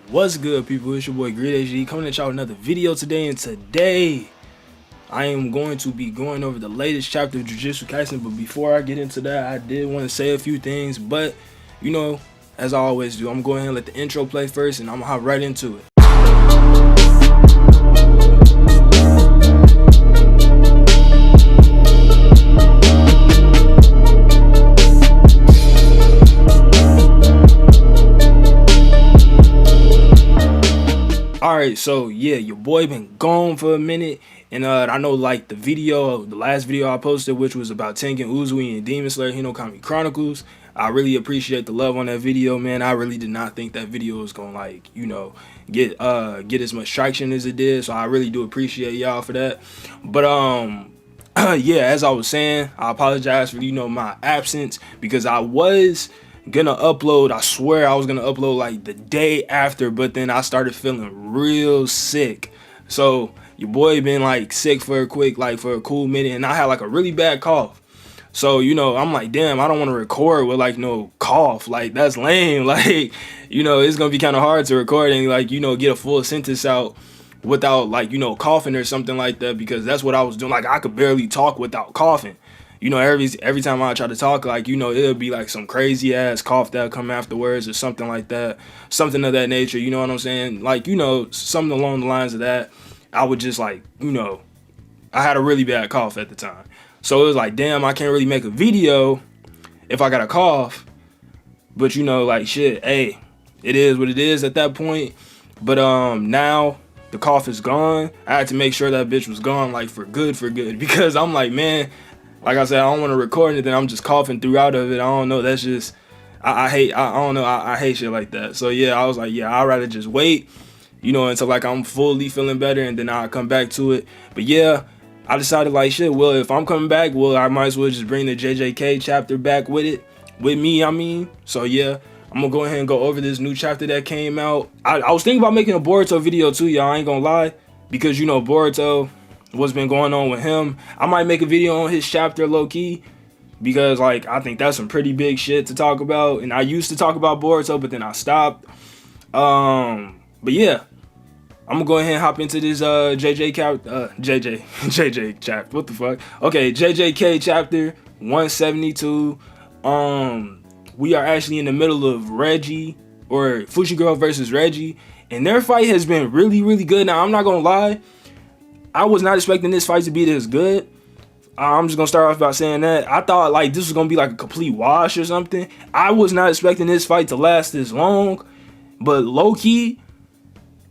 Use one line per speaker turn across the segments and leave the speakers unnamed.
What's good, people? It's your boy GreedHD coming at y'all with another video today, and today I am going to be going over the latest chapter of Jujutsu Kaisen. But before I get into that, I did want to say a few things, but you know, as I always do, I'm going to let the intro play first and I'm gonna hop right into it. Alright, so yeah, your boy been gone for a minute, and I know like the last video I posted, which was about Tengen Uzui and Demon Slayer Hinokami Chronicles. I really appreciate the love on that video, man. I really did not think that video was gonna get as much traction as it did, so I really do appreciate y'all for that. But yeah, as I was saying, I apologize for my absence, because I was gonna upload. I swear I was gonna upload like the day after, but then I started feeling real sick. So your boy been like sick for a cool minute, and I had like a really bad cough. So I'm like, damn, I don't want to record with like no cough. Like, that's lame. Like, it's gonna be kind of hard to record and like get a full sentence out without like coughing or something like that, because that's what I was doing. Like, I could barely talk without coughing. Every time I try to talk, like, it'll be like some crazy ass cough that'll come afterwards or something like that, something of that nature. You know what I'm saying? Like, something along the lines of that. I would just like, I had a really bad cough at the time. So it was like, damn, I can't really make a video if I got a cough. But like, shit, hey, it is what it is at that point. But now the cough is gone. I had to make sure that bitch was gone, like for good, because I'm like, man, like I said, I don't want to record it, then I'm just coughing throughout of it. I don't know. That's just, I don't know. I hate shit like that. So yeah, I was like, yeah, I'd rather just wait, until like I'm fully feeling better, and then I'll come back to it. But yeah, I decided like, shit, well, if I'm coming back, well, I might as well just bring the JJK chapter back with me, I mean. So yeah, I'm gonna go ahead and go over this new chapter that came out. I was thinking about making a Boruto video too, y'all. I ain't gonna lie, because Boruto, what's been going on with him. I might make a video on his chapter low-key, because like I think that's some pretty big shit to talk about, and I used to talk about Boruto, but then I stopped. But yeah, I'm gonna go ahead and hop into this JJ chapter. What the fuck? Okay, JJK chapter 172. We are actually in the middle of Reggie, or Fushiguro versus Reggie, and their fight has been really, really good. Now, I'm not gonna lie, I was not expecting this fight to be this good. I'm just gonna start off by saying that I thought like this was gonna be like a complete wash or something. I was not expecting this fight to last this long, but low-key,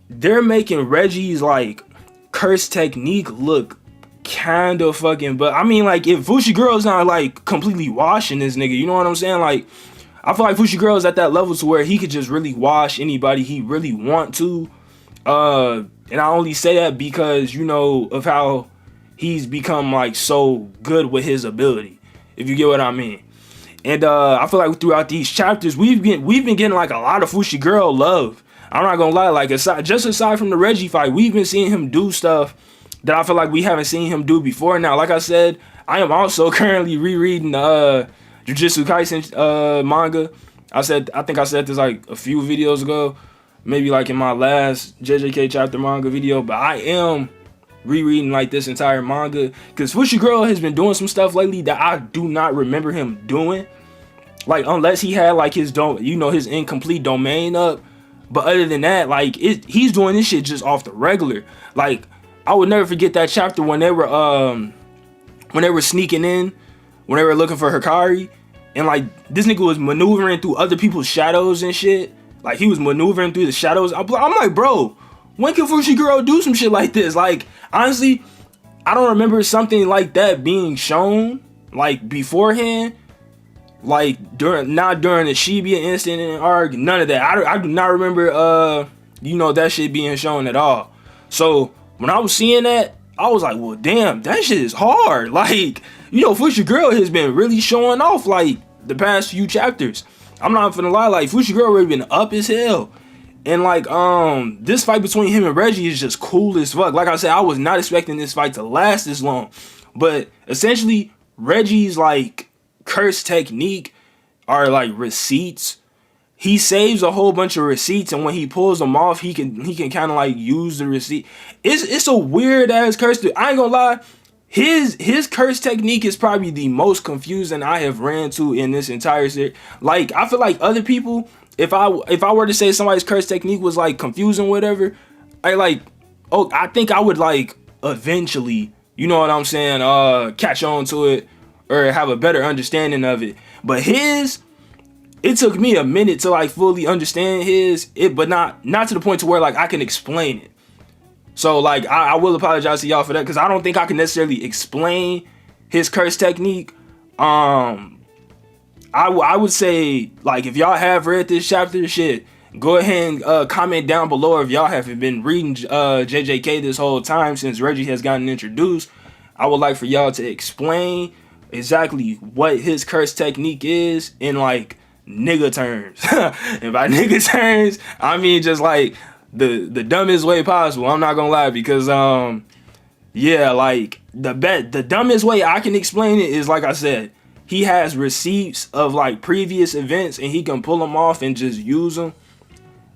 they're making Reggie's like curse technique look kind of fucking. But I mean, like, if Fushigiro's not like completely washing this nigga, you know what I'm saying? Like, I feel like Fushigiro's at that level to where he could just really wash anybody he really want to. And I only say that because, of how he's become like so good with his ability, if you get what I mean. And I feel like throughout these chapters, we've been getting like a lot of Fushiguro love. I'm not gonna lie, like aside from the Reggie fight, we've been seeing him do stuff that I feel like we haven't seen him do before. Now, like I said, I am also currently rereading the Jujutsu Kaisen manga. I think I said this like a few videos ago, maybe like in my last JJK chapter manga video, but I am rereading like this entire manga, because Fushiguro has been doing some stuff lately that I do not remember him doing, like unless he had like his his incomplete domain up. But other than that, like, he's doing this shit just off the regular. Like, I would never forget that chapter when they were sneaking in, when they were looking for Hikari, and like this nigga was maneuvering through other people's shadows and shit. Like, he was maneuvering through the shadows. I'm like, bro, when can Fushiguro do some shit like this? Like, honestly, I don't remember something like that being shown like beforehand. Like, not during the Shibuya incident and arc, none of that. I do not remember that shit being shown at all. So when I was seeing that, I was like, well, damn, that shit is hard. Like, Fushiguro has been really showing off like the past few chapters. I'm not gonna lie, like, Fushiguro already been up as hell. And like this fight between him and Reggie is just cool as fuck. Like I said, I was not expecting this fight to last this long. But essentially, Reggie's like curse technique are like receipts he saves a whole bunch of receipts, and when he pulls them off, he can kind of like use the receipt. It's a weird ass curse. I ain't gonna lie. His curse technique is probably the most confusing I have ran to in this entire series. Like, I feel like other people, if I were to say somebody's curse technique was like confusing, whatever, I think I would like eventually, you know what I'm saying, catch on to it or have a better understanding of it. But it took me a minute to like fully understand but not to the point to where like I can explain it. So like I will apologize to y'all for that, because I don't think I can necessarily explain his curse technique. I would say, like, if y'all have read this chapter, shit, go ahead and comment down below if y'all haven't been reading JJK this whole time since Reggie has gotten introduced. I would like for y'all to explain exactly what his curse technique is in like nigga terms. And by nigga terms, I mean just like the dumbest way possible. I'm not gonna lie, because yeah, like the dumbest way I can explain it is, like I said, he has receipts of like previous events and he can pull them off and just use them.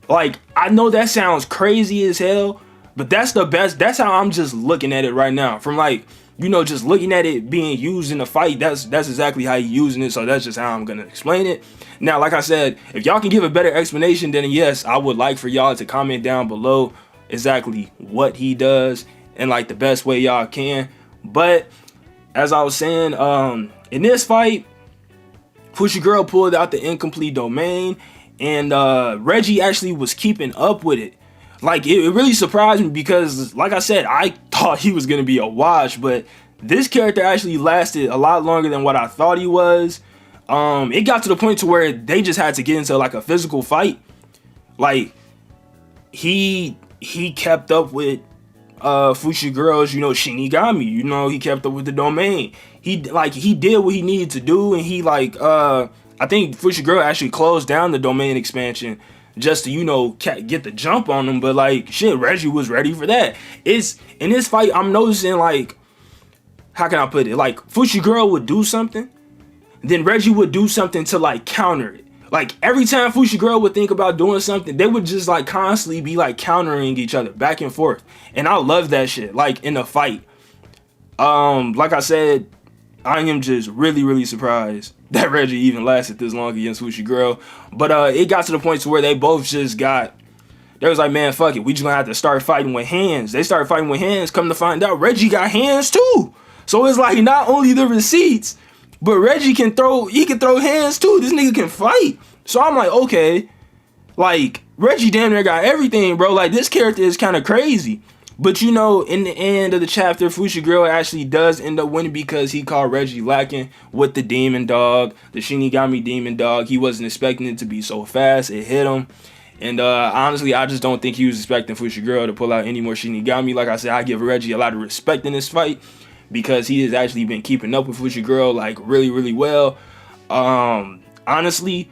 Like, I know that sounds crazy as hell, but that's the best. That's how I'm just looking at it right now. From like, you know, just looking at it being used in a fight, that's exactly how he's using it. So that's just how I'm gonna explain it. Now, like I said, if y'all can give a better explanation, then yes, I would like for y'all to comment down below exactly what he does and like the best way y'all can. But as I was saying, in this fight, Fushiguro pulled out the incomplete domain, and Reggie actually was keeping up with it. Like, it really surprised me, because like I said, I thought he was gonna be a wash, but this character actually lasted a lot longer than what I thought he was. It got to the point to where they just had to get into like a physical fight. Like, he kept up with Fushiguro's, you know, Shinigami. You know, he kept up with the domain. He did what he needed to do, and he like I think Fushiguro actually closed down the domain expansion just to, you know, get the jump on him. But like, shit, Reggie was ready for that. It's in this fight, I'm noticing, like, how can I put it? Like, Fushiguro would do something, then Reggie would do something to like counter it. Like, every time Fushiguro would think about doing something, they would just like constantly be like countering each other back and forth. And I love that shit, like, in a fight. Like I said, I am just really, really surprised that Reggie even lasted this long against Fushiguro. But it got to the point to where they both just got, they was like, man, fuck it, we just gonna have to start fighting with hands. They started fighting with hands. Come to find out, Reggie got hands too. So it's like, not only the receipts, but Reggie can throw hands too. This nigga can fight. So I'm like, okay, like, Reggie damn near got everything, bro. Like, this character is kind of crazy. But, you know, in the end of the chapter, Fushiguro actually does end up winning, because he caught Reggie lacking with the demon dog, the Shinigami demon dog. He wasn't expecting it to be so fast. It hit him. And honestly, I just don't think he was expecting Fushiguro to pull out any more Shinigami. Like I said, I give Reggie a lot of respect in this fight, because he has actually been keeping up with Fushiguro like really, really well. Honestly,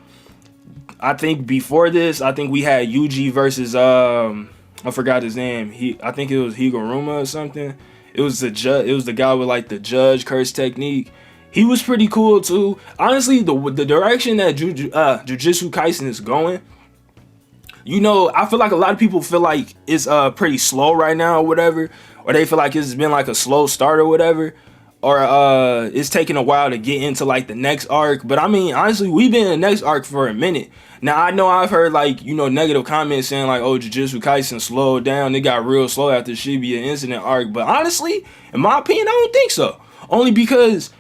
I think before this, I think we had Yuji versus I forgot his name. I think it was Higuruma or something. It was the guy with like the judge curse technique. He was pretty cool too. Honestly, the direction that Jujutsu Kaisen is going, you know, I feel like a lot of people feel like it's pretty slow right now or whatever, or they feel like it's been like a slow start or whatever, or it's taking a while to get into like the next arc. But I mean, honestly, we've been in the next arc for a minute. Now, I know I've heard like, you know, negative comments saying like, oh, Jujutsu Kaisen slowed down. It got real slow after Shibuya incident arc. But honestly, in my opinion, I don't think so. Only because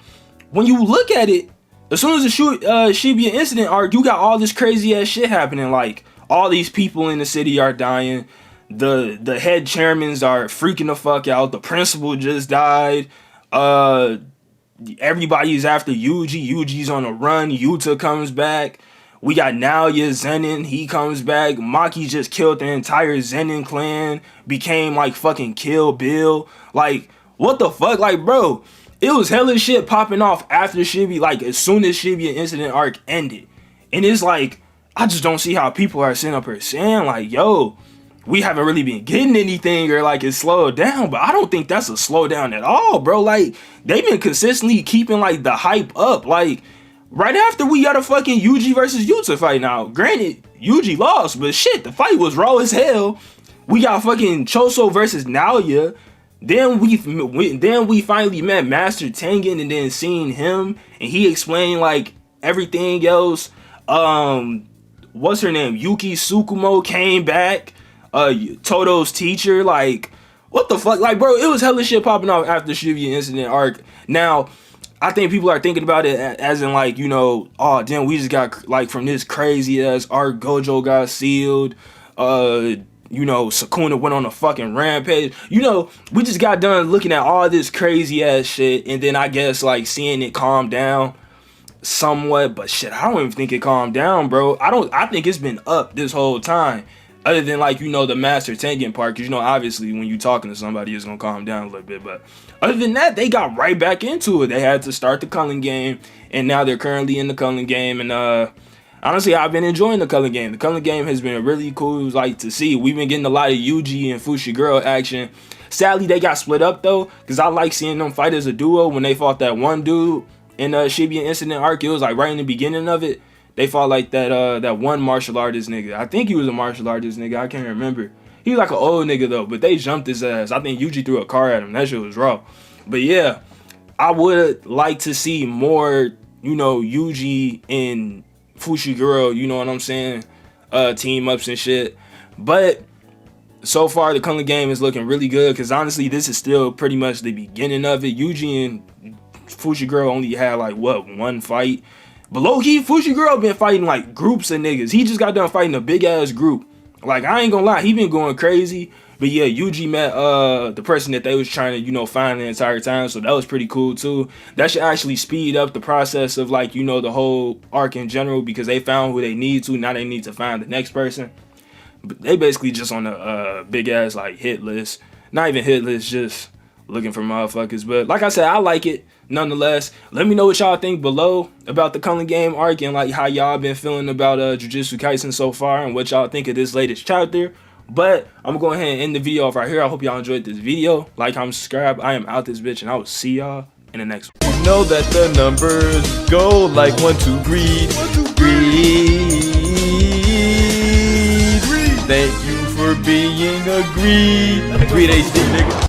when you look at it, as soon as the Shibuya incident arc, you got all this crazy ass shit happening. Like, all these people in the city are dying. The head chairmans are freaking the fuck out. The principal just died. Everybody's after Yuji. Yuji's on a run. Yuta comes back. We got Naoya Zenin. He comes back. Maki just killed the entire Zenin clan. Became like fucking Kill Bill. Like, what the fuck? Like, bro, it was hella shit popping off after Shibuya. Like, as soon as Shibuya incident arc ended. And it's like, I just don't see how people are sitting up here saying like, yo, we haven't really been getting anything, or like it's slowed down. But I don't think that's a slowdown at all, bro. Like, they've been consistently keeping like the hype up. Like, right after we got a fucking Yuji versus Yuta fight. Now, granted, Yuji lost, but shit, the fight was raw as hell. We got fucking Choso versus Naoya. Then we finally met Master Tengen, and then seeing him and he explained like everything else. What's her name? Yuki Tsukumo came back. Toto's teacher, like, what the fuck? Like, bro, it was hella shit popping off after Shibuya Incident arc. Now, I think people are thinking about it as in like, you know, oh damn, we just got like from this crazy ass arc, Gojo got sealed. You know, Sukuna went on a fucking rampage. You know, we just got done looking at all this crazy ass shit, and then I guess like seeing it calm down somewhat. But shit, I don't even think it calmed down, bro. I think it's been up this whole time. Other than like, you know, the Master Tengen part, because you know, obviously when you talking to somebody, it's gonna calm down a little bit. But other than that, they got right back into it. They had to start the Culling game, and now they're currently in the Culling game. And honestly, I've been enjoying the Culling game. The Culling game has been really cool, like, to see. We've been getting a lot of Yuji and Fushiguro action. Sadly, they got split up though, because I like seeing them fight as a duo. When they fought that one dude in Shibuya Incident arc, it was like right in the beginning of it. They fought like that one martial artist nigga. I think he was a martial artist nigga. I can't remember. He was like an old nigga though, but they jumped his ass. I think Yuji threw a car at him. That shit was raw. But yeah, I would like to see more, you know, Yuji and Fushiguro, you know what I'm saying, team ups and shit. But so far the Culling game is looking really good, because honestly this is still pretty much the beginning of it. Yuji and Fushiguro only had like what, one fight. But low-key, Fushiguro been fighting like groups of niggas. He just got done fighting a big ass group. Like, I ain't gonna lie, he been going crazy. But yeah, Yuji met the person that they was trying to, you know, find the entire time. So that was pretty cool too. That should actually speed up the process of, like, you know, the whole arc in general, because they found who they need to. Now they need to find the next person. But they basically just on a big ass like hit list. Not even hit list, just looking for motherfuckers. But like I said, I like it nonetheless. Let me know what y'all think below about the Culling game arc, and like how y'all been feeling about Jujutsu Kaisen so far, and what y'all think of this latest chapter. But I'm gonna go ahead and end the video off right here. I hope y'all enjoyed this video. Like, comment, subscribe. I am out this bitch, and I will see y'all in the next one.
Know that the numbers go like 1, 2, greed. Thank you for being a GreedHD nigga.